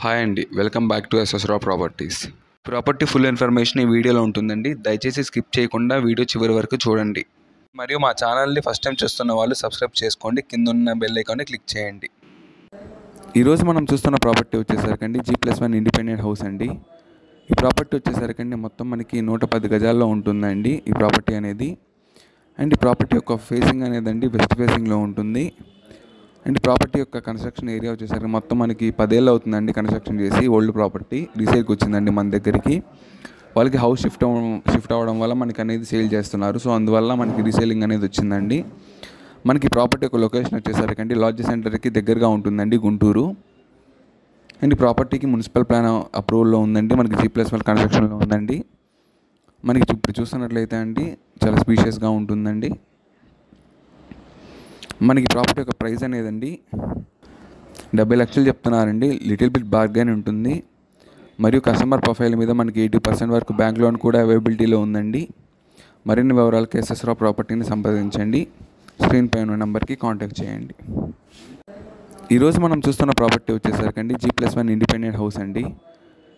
Hi అండి, welcome back to ఎస్ఎస్రావు properties. Property full information ఈ వీడియోలో ఉంటుందండి. దయచేసి స్కిప్ చేయకుండా వీడియో చివరి వరకు చూడండి. మరియు మా ఛానల్ని ఫస్ట్ టైం చూస్తున్న వాళ్ళు సబ్స్క్రైబ్ చేసుకోండి, కింద ఉన్న బెల్ ఐకాన్ని క్లిక్ చేయండి. ఈరోజు మనం చూస్తున్న ప్రాపర్టీ వచ్చేసరికండి G+1 ఇండిపెండెంట్ హౌస్ అండి. ఈ ప్రాపర్టీ వచ్చేసరికండి మొత్తం మనకి 110 గజాల్లో ఉంటుందండి ఈ ప్రాపర్టీ అనేది. అండ్ ఈ ప్రాపర్టీ యొక్క ఫేసింగ్ అనేదండి వెస్ట్ ఫేసింగ్లో ఉంటుంది. అండ్ ప్రాపర్టీ యొక్క కన్స్ట్రక్షన్ ఏరియా వచ్చేసరికి మొత్తం మనకి 10 ఏళ్ళు అవుతుందండి కన్స్ట్రక్షన్ చేసి. ఓల్డ్ ప్రాపర్టీ రీసేల్కి వచ్చిందండి మన దగ్గరికి. వాళ్ళకి హౌస్ షిఫ్ట్ అవ్వడం వల్ల మనకి అనేది సేల్ చేస్తున్నారు. సో అందువల్ల మనకి రీసేలింగ్ అనేది వచ్చిందండి. మనకి ప్రాపర్టీ యొక్క లొకేషన్ వచ్చేసరికి లాడ్జ్ సెంటర్కి దగ్గరగా ఉంటుందండి, గుంటూరు. అండ్ ఈ ప్రాపర్టీకి మున్సిపల్ ప్లాన్ అప్రూవల్లో ఉందండి. మనకి G+1 కన్స్ట్రక్షన్లో ఉందండి. మనకి ఇప్పుడు చూస్తున్నట్లయితే అండి చాలా స్పీషియస్గా ఉంటుందండి. మనకి ప్రాపర్టీ యొక్క ప్రైస్ అనేదండి 70 లక్షలు చెప్తున్నారండి. లిటిల్ బిట్ బార్గెన్ ఉంటుంది. మరియు కస్టమర్ ప్రొఫైల్ మీద మనకి 80% వరకు బ్యాంక్ లోన్ కూడా అవైలబిలిటీలో ఉందండి. మరిన్ని వివరాలకు ఎస్ఎస్రావు ప్రాపర్టీని సంప్రదించండి. స్క్రీన్ పై ఉన్న నెంబర్కి కాంటాక్ట్ చేయండి. ఈరోజు మనం చూస్తున్న ప్రాపర్టీ వచ్చేసరికండి G+1 ఇండిపెండెంట్ హౌస్ అండి.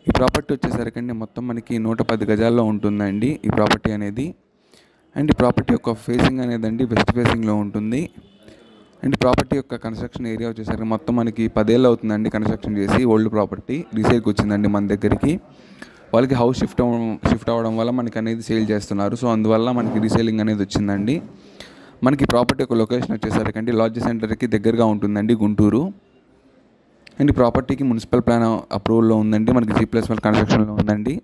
ఈ ప్రాపర్టీ వచ్చేసరికండి మొత్తం మనకి 110 గజాల్లో ఉంటుందండి ఈ ప్రాపర్టీ అనేది. అండ్ ఈ ప్రాపర్టీ యొక్క ఫేసింగ్ అనేదండి వెస్ట్ ఫేసింగ్లో ఉంటుంది. అండ్ ప్రాపర్టీ యొక్క కన్స్ట్రక్షన్ ఏరియా వచ్చేసరికి మొత్తం మనకి 10 ఏళ్ళు అవుతుందండి కన్స్ట్రక్షన్ చేసి. ఓల్డ్ ప్రాపర్టీ రీసేల్కి వచ్చిందండి మన దగ్గరికి. వాళ్ళకి హౌస్ షిఫ్ట్ అవ్వడం వల్ల మనకి అనేది సేల్ చేస్తున్నారు. సో అందువల్ల మనకి రీసేలింగ్ అనేది వచ్చిందండి. మనకి ప్రాపర్టీ యొక్క లొకేషన్ వచ్చేసరికి లాడ్జ్ సెంటర్కి దగ్గరగా ఉంటుందండి, గుంటూరు. అండ్ ఈ ప్రాపర్టీకి మున్సిపల్ ప్లాన్ అప్రూవల్లో ఉందండి. మనకి G+1 కన్స్ట్రక్షన్లో ఉందండి.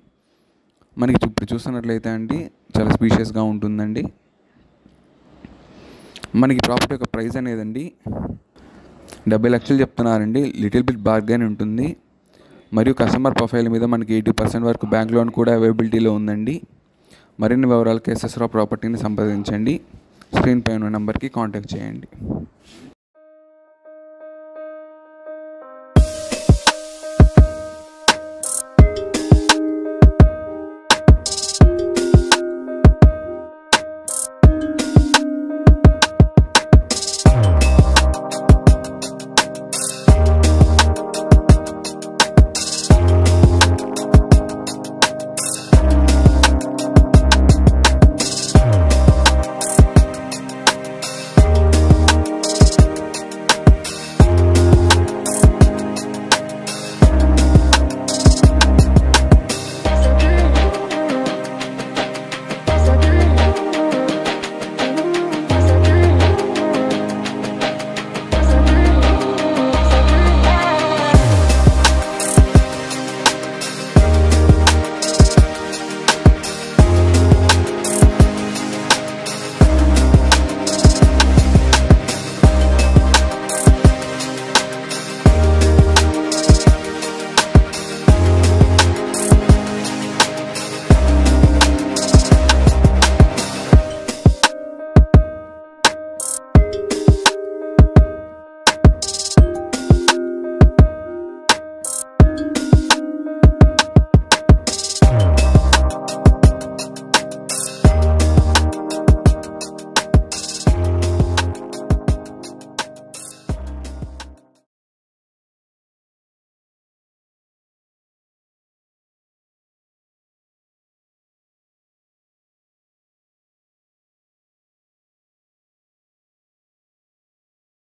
మనకి ఇప్పుడు చూస్తున్నట్లయితే అండి చాలా స్పీషియస్గా ఉంటుందండి. మనకి ప్రాపర్టీ యొక్క ప్రైస్ అనేదండి 70 లక్షలు చెప్తున్నారండి. లిటిల్ బిట్ బార్గెన్ ఉంటుంది. మరియు కస్టమర్ ప్రొఫైల్ మీద మనకి 80% వరకు బ్యాంక్ లోన్ కూడా అవైలబిలిటీలో ఉందండి. మరిన్ని వివరాలకు ఎస్ఎస్రావు ప్రాపర్టీని సంప్రదించండి. స్క్రీన్ పై ఉన్న నెంబర్కి కాంటాక్ట్ చేయండి.